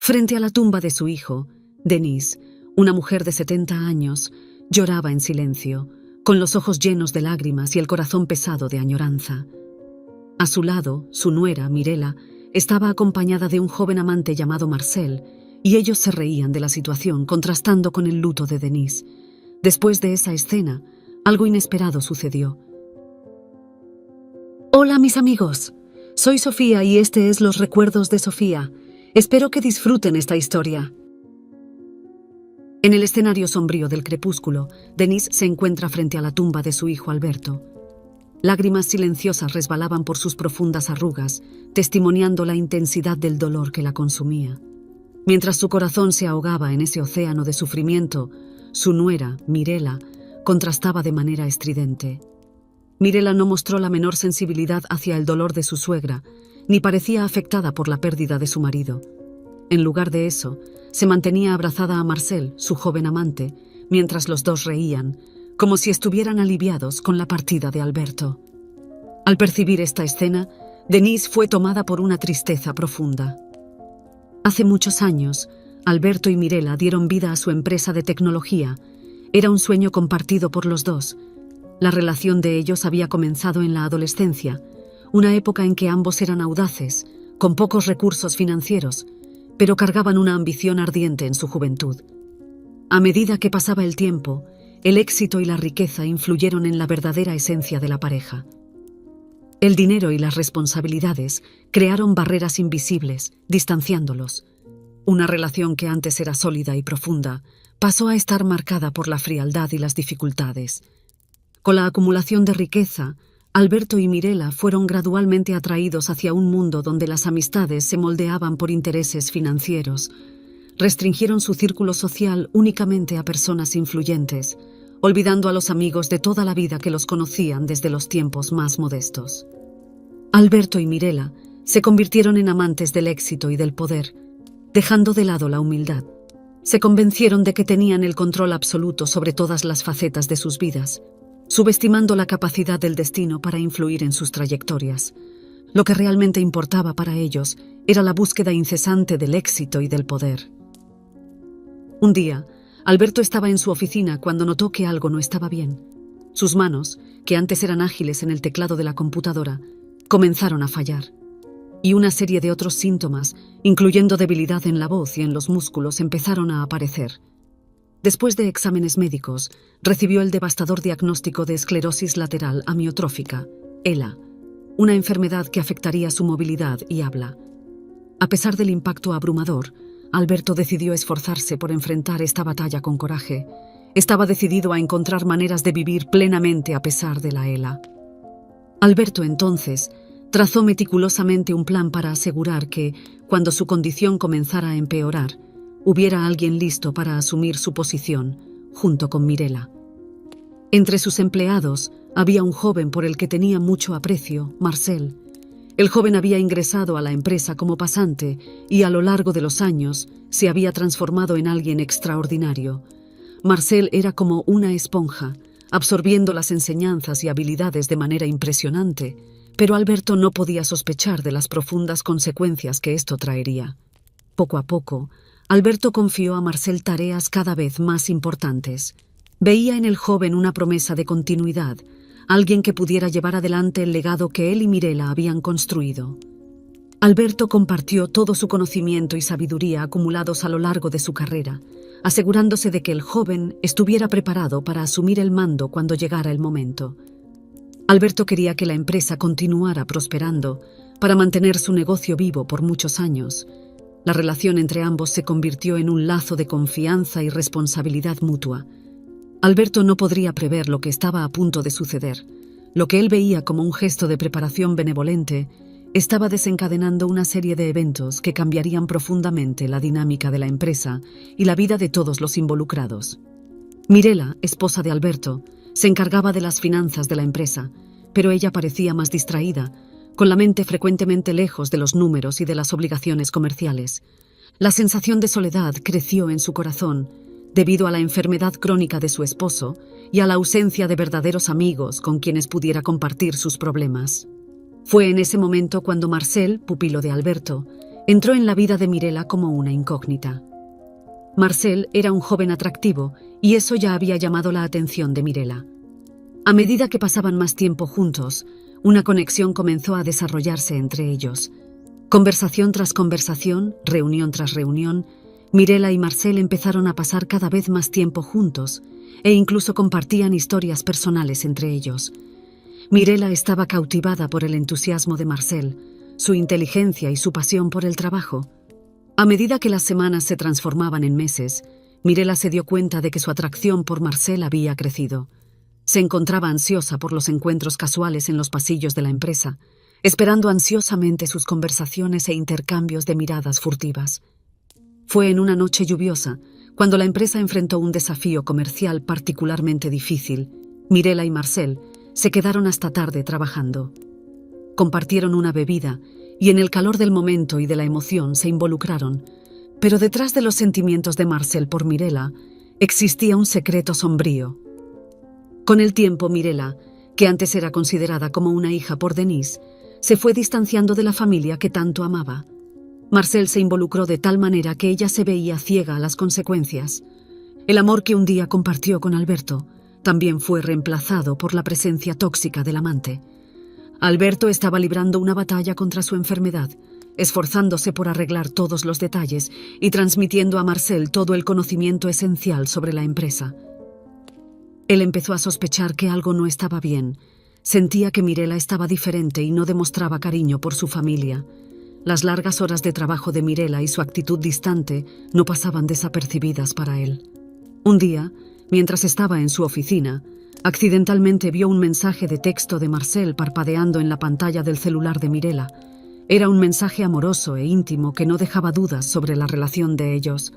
Frente a la tumba de su hijo, Denise, una mujer de 70 años, lloraba en silencio, con los ojos llenos de lágrimas y el corazón pesado de añoranza. A su lado, su nuera, Mirela, estaba acompañada de un joven amante llamado Marcel, y ellos se reían de la situación, contrastando con el luto de Denise. Después de esa escena, algo inesperado sucedió. Hola, mis amigos. Soy Sofía y este es Los Recuerdos de Sofía. Espero que disfruten esta historia. En el escenario sombrío del crepúsculo, Denise se encuentra frente a la tumba de su hijo Alberto. Lágrimas silenciosas resbalaban por sus profundas arrugas, testimoniando la intensidad del dolor que la consumía. Mientras su corazón se ahogaba en ese océano de sufrimiento, su nuera, Mirela, contrastaba de manera estridente. Mirela no mostró la menor sensibilidad hacia el dolor de su suegra, ni parecía afectada por la pérdida de su marido. En lugar de eso, se mantenía abrazada a Marcel, su joven amante, mientras los dos reían, como si estuvieran aliviados con la partida de Alberto. Al percibir esta escena, Denise fue tomada por una tristeza profunda. Hace muchos años, Alberto y Mirela dieron vida a su empresa de tecnología. Era un sueño compartido por los dos. La relación de ellos había comenzado en la adolescencia, una época en que ambos eran audaces, con pocos recursos financieros, pero cargaban una ambición ardiente en su juventud. A medida que pasaba el tiempo, el éxito y la riqueza influyeron en la verdadera esencia de la pareja. El dinero y las responsabilidades crearon barreras invisibles, distanciándolos. Una relación que antes era sólida y profunda pasó a estar marcada por la frialdad y las dificultades. Con la acumulación de riqueza, Alberto y Mirela fueron gradualmente atraídos hacia un mundo donde las amistades se moldeaban por intereses financieros. Restringieron su círculo social únicamente a personas influyentes, olvidando a los amigos de toda la vida que los conocían desde los tiempos más modestos. Alberto y Mirela se convirtieron en amantes del éxito y del poder, dejando de lado la humildad. Se convencieron de que tenían el control absoluto sobre todas las facetas de sus vidas, subestimando la capacidad del destino para influir en sus trayectorias. Lo que realmente importaba para ellos era la búsqueda incesante del éxito y del poder. Un día, Alberto estaba en su oficina cuando notó que algo no estaba bien. Sus manos, que antes eran ágiles en el teclado de la computadora, comenzaron a fallar. Y una serie de otros síntomas, incluyendo debilidad en la voz y en los músculos, empezaron a aparecer. Después de exámenes médicos, recibió el devastador diagnóstico de esclerosis lateral amiotrófica, ELA, una enfermedad que afectaría su movilidad y habla. A pesar del impacto abrumador, Alberto decidió esforzarse por enfrentar esta batalla con coraje. Estaba decidido a encontrar maneras de vivir plenamente a pesar de la ELA. Alberto, entonces, trazó meticulosamente un plan para asegurar que, cuando su condición comenzara a empeorar, hubiera alguien listo para asumir su posición, junto con Mirela. Entre sus empleados había un joven por el que tenía mucho aprecio, Marcel. El joven había ingresado a la empresa como pasante y a lo largo de los años se había transformado en alguien extraordinario. Marcel era como una esponja, absorbiendo las enseñanzas y habilidades de manera impresionante, pero Alberto no podía sospechar de las profundas consecuencias que esto traería. Poco a poco, Alberto confió a Marcel tareas cada vez más importantes. Veía en el joven una promesa de continuidad, alguien que pudiera llevar adelante el legado que él y Mirela habían construido. Alberto compartió todo su conocimiento y sabiduría acumulados a lo largo de su carrera, asegurándose de que el joven estuviera preparado para asumir el mando cuando llegara el momento. Alberto quería que la empresa continuara prosperando para mantener su negocio vivo por muchos años. La relación entre ambos se convirtió en un lazo de confianza y responsabilidad mutua. Alberto no podría prever lo que estaba a punto de suceder. Lo que él veía como un gesto de preparación benevolente estaba desencadenando una serie de eventos que cambiarían profundamente la dinámica de la empresa y la vida de todos los involucrados. Mirela, esposa de Alberto, se encargaba de las finanzas de la empresa, pero ella parecía más distraída, con la mente frecuentemente lejos de los números y de las obligaciones comerciales. La sensación de soledad creció en su corazón debido a la enfermedad crónica de su esposo y a la ausencia de verdaderos amigos con quienes pudiera compartir sus problemas. Fue en ese momento cuando Marcel, pupilo de Alberto, entró en la vida de Mirela como una incógnita. Marcel era un joven atractivo y eso ya había llamado la atención de Mirela. A medida que pasaban más tiempo juntos, una conexión comenzó a desarrollarse entre ellos. Conversación tras conversación, reunión tras reunión, Mirela y Marcel empezaron a pasar cada vez más tiempo juntos e incluso compartían historias personales entre ellos. Mirela estaba cautivada por el entusiasmo de Marcel, su inteligencia y su pasión por el trabajo. A medida que las semanas se transformaban en meses, Mirela se dio cuenta de que su atracción por Marcel había crecido. Se encontraba ansiosa por los encuentros casuales en los pasillos de la empresa, esperando ansiosamente sus conversaciones e intercambios de miradas furtivas. Fue en una noche lluviosa, cuando la empresa enfrentó un desafío comercial particularmente difícil. Mirela y Marcel se quedaron hasta tarde trabajando. Compartieron una bebida y en el calor del momento y de la emoción se involucraron, pero detrás de los sentimientos de Marcel por Mirela existía un secreto sombrío. Con el tiempo, Mirela, que antes era considerada como una hija por Denise, se fue distanciando de la familia que tanto amaba. Marcel se involucró de tal manera que ella se veía ciega a las consecuencias. El amor que un día compartió con Alberto también fue reemplazado por la presencia tóxica del amante. Alberto estaba librando una batalla contra su enfermedad, esforzándose por arreglar todos los detalles y transmitiendo a Marcel todo el conocimiento esencial sobre la empresa. Él empezó a sospechar que algo no estaba bien. Sentía que Mirela estaba diferente y no demostraba cariño por su familia. Las largas horas de trabajo de Mirela y su actitud distante no pasaban desapercibidas para él. Un día, mientras estaba en su oficina, accidentalmente vio un mensaje de texto de Marcel parpadeando en la pantalla del celular de Mirela. Era un mensaje amoroso e íntimo que no dejaba dudas sobre la relación de ellos.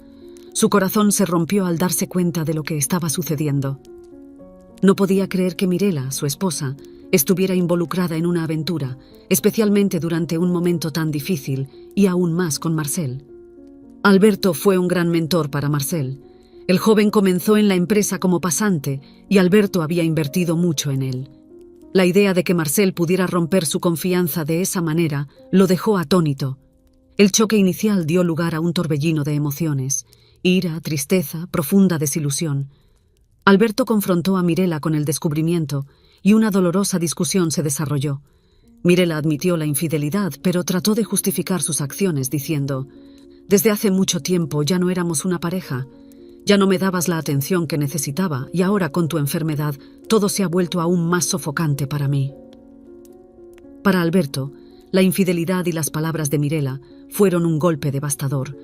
Su corazón se rompió al darse cuenta de lo que estaba sucediendo. No podía creer que Mirela, su esposa, estuviera involucrada en una aventura, especialmente durante un momento tan difícil y aún más con Marcel. Alberto fue un gran mentor para Marcel. El joven comenzó en la empresa como pasante y Alberto había invertido mucho en él. La idea de que Marcel pudiera romper su confianza de esa manera lo dejó atónito. El choque inicial dio lugar a un torbellino de emociones: ira, tristeza, profunda desilusión. Alberto confrontó a Mirela con el descubrimiento y una dolorosa discusión se desarrolló. Mirela admitió la infidelidad, pero trató de justificar sus acciones diciendo: «Desde hace mucho tiempo ya no éramos una pareja. Ya no me dabas la atención que necesitaba y ahora con tu enfermedad todo se ha vuelto aún más sofocante para mí». Para Alberto, la infidelidad y las palabras de Mirela fueron un golpe devastador.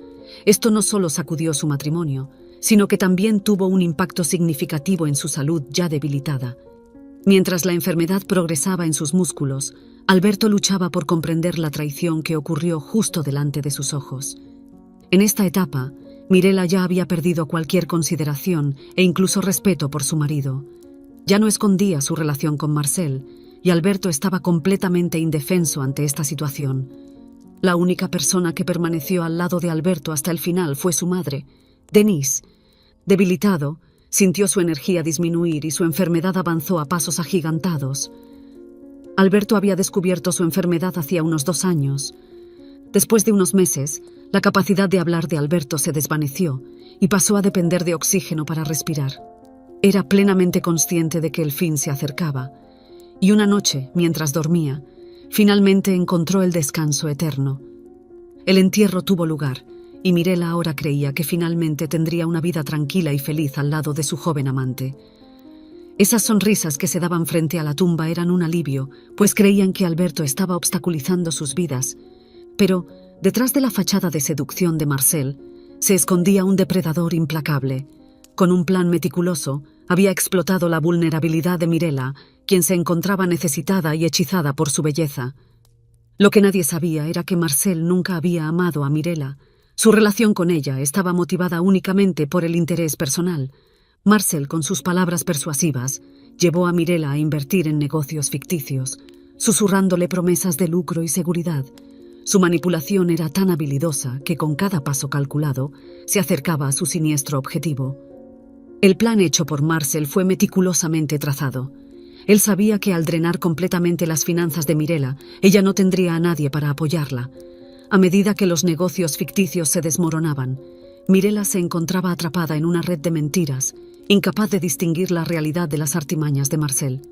Esto no solo sacudió su matrimonio, sino que también tuvo un impacto significativo en su salud ya debilitada. Mientras la enfermedad progresaba en sus músculos, Alberto luchaba por comprender la traición que ocurrió justo delante de sus ojos. En esta etapa, Mirela ya había perdido cualquier consideración e incluso respeto por su marido. Ya no escondía su relación con Marcel, y Alberto estaba completamente indefenso ante esta situación. La única persona que permaneció al lado de Alberto hasta el final fue su madre, Denise. Debilitado, sintió su energía disminuir y su enfermedad avanzó a pasos agigantados. Alberto había descubierto su enfermedad hacía unos 2 años. Después de unos meses, la capacidad de hablar de Alberto se desvaneció y pasó a depender de oxígeno para respirar. Era plenamente consciente de que el fin se acercaba, y una noche, mientras dormía, finalmente encontró el descanso eterno. El entierro tuvo lugar, y Mirela ahora creía que finalmente tendría una vida tranquila y feliz al lado de su joven amante. Esas sonrisas que se daban frente a la tumba eran un alivio, pues creían que Alberto estaba obstaculizando sus vidas. Pero, detrás de la fachada de seducción de Marcel, se escondía un depredador implacable. Con un plan meticuloso, había explotado la vulnerabilidad de Mirela, quien se encontraba necesitada y hechizada por su belleza. Lo que nadie sabía era que Marcel nunca había amado a Mirela. Su relación con ella estaba motivada únicamente por el interés personal. Marcel, con sus palabras persuasivas, llevó a Mirela a invertir en negocios ficticios, susurrándole promesas de lucro y seguridad. Su manipulación era tan habilidosa que con cada paso calculado se acercaba a su siniestro objetivo. El plan hecho por Marcel fue meticulosamente trazado. Él sabía que al drenar completamente las finanzas de Mirela, ella no tendría a nadie para apoyarla. A medida que los negocios ficticios se desmoronaban, Mirela se encontraba atrapada en una red de mentiras, incapaz de distinguir la realidad de las artimañas de Marcel.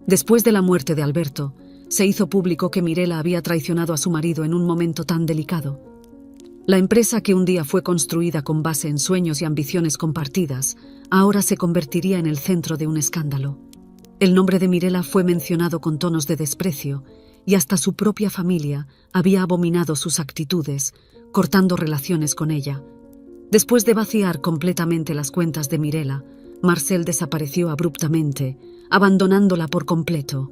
Después de la muerte de Alberto, se hizo público que Mirela había traicionado a su marido en un momento tan delicado. La empresa que un día fue construida con base en sueños y ambiciones compartidas, ahora se convertiría en el centro de un escándalo. El nombre de Mirela fue mencionado con tonos de desprecio, y hasta su propia familia había abominado sus actitudes, cortando relaciones con ella. Después de vaciar completamente las cuentas de Mirela, Marcel desapareció abruptamente, abandonándola por completo.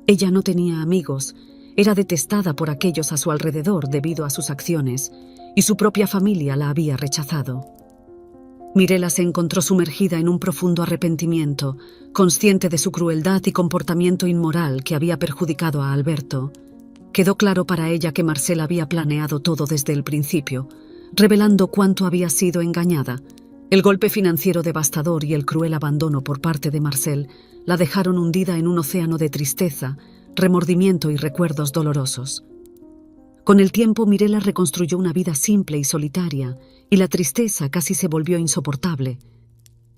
Ella no tenía amigos, era detestada por aquellos a su alrededor debido a sus acciones, y su propia familia la había rechazado. Mirela se encontró sumergida en un profundo arrepentimiento, consciente de su crueldad y comportamiento inmoral que había perjudicado a Alberto. Quedó claro para ella que Marcel había planeado todo desde el principio, revelando cuánto había sido engañada. El golpe financiero devastador y el cruel abandono por parte de Marcel la dejaron hundida en un océano de tristeza, remordimiento y recuerdos dolorosos. Con el tiempo, Mirela reconstruyó una vida simple y solitaria, y la tristeza casi se volvió insoportable.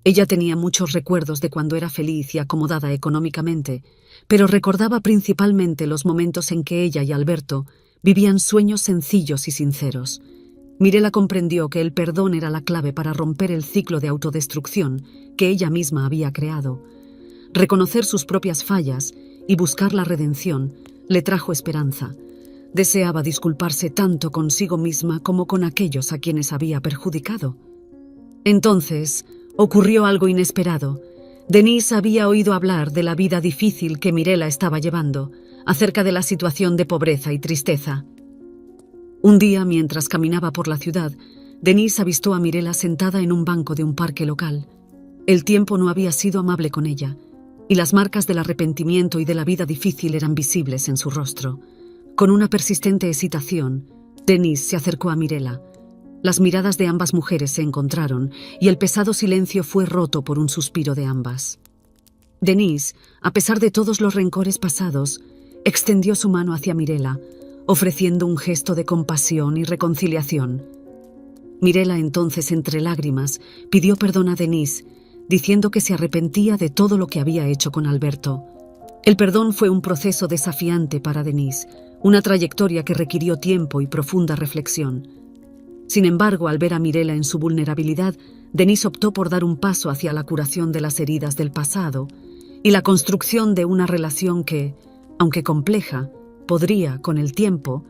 Ella tenía muchos recuerdos de cuando era feliz y acomodada económicamente, pero recordaba principalmente los momentos en que ella y Alberto vivían sueños sencillos y sinceros. Mirela comprendió que el perdón era la clave para romper el ciclo de autodestrucción que ella misma había creado. Reconocer sus propias fallas y buscar la redención le trajo esperanza. Deseaba disculparse tanto consigo misma como con aquellos a quienes había perjudicado. Entonces, ocurrió algo inesperado. Denise había oído hablar de la vida difícil que Mirela estaba llevando, acerca de la situación de pobreza y tristeza. Un día, mientras caminaba por la ciudad, Denise avistó a Mirela sentada en un banco de un parque local. El tiempo no había sido amable con ella, y las marcas del arrepentimiento y de la vida difícil eran visibles en su rostro. Con una persistente excitación, Denise se acercó a Mirela. Las miradas de ambas mujeres se encontraron y el pesado silencio fue roto por un suspiro de ambas. Denise, a pesar de todos los rencores pasados, extendió su mano hacia Mirela, ofreciendo un gesto de compasión y reconciliación. Mirela entonces, entre lágrimas, pidió perdón a Denise, diciendo que se arrepentía de todo lo que había hecho con Alberto. El perdón fue un proceso desafiante para Denise, una trayectoria que requirió tiempo y profunda reflexión. Sin embargo, al ver a Mirela en su vulnerabilidad, Denise optó por dar un paso hacia la curación de las heridas del pasado y la construcción de una relación que, aunque compleja, podría, con el tiempo,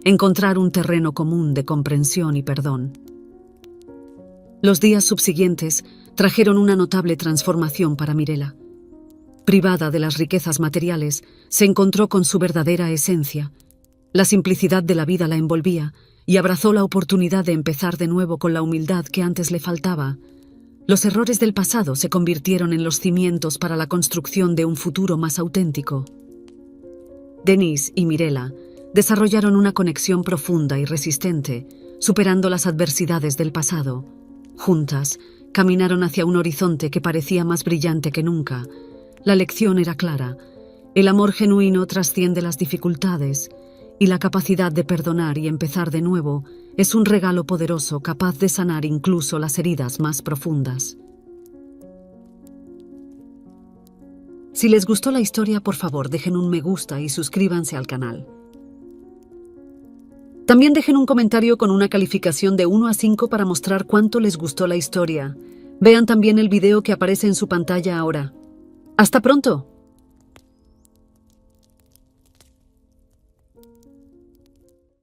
encontrar un terreno común de comprensión y perdón. Los días subsiguientes trajeron una notable transformación para Mirela. Privada de las riquezas materiales, se encontró con su verdadera esencia. La simplicidad de la vida la envolvía y abrazó la oportunidad de empezar de nuevo con la humildad que antes le faltaba. Los errores del pasado se convirtieron en los cimientos para la construcción de un futuro más auténtico. Denise y Mirela desarrollaron una conexión profunda y resistente, superando las adversidades del pasado. Juntas, caminaron hacia un horizonte que parecía más brillante que nunca. La lección era clara: el amor genuino trasciende las dificultades, y la capacidad de perdonar y empezar de nuevo es un regalo poderoso capaz de sanar incluso las heridas más profundas. Si les gustó la historia, por favor, dejen un me gusta y suscríbanse al canal. También dejen un comentario con una calificación de 1 a 5 para mostrar cuánto les gustó la historia. Vean también el video que aparece en su pantalla ahora. ¡Hasta pronto!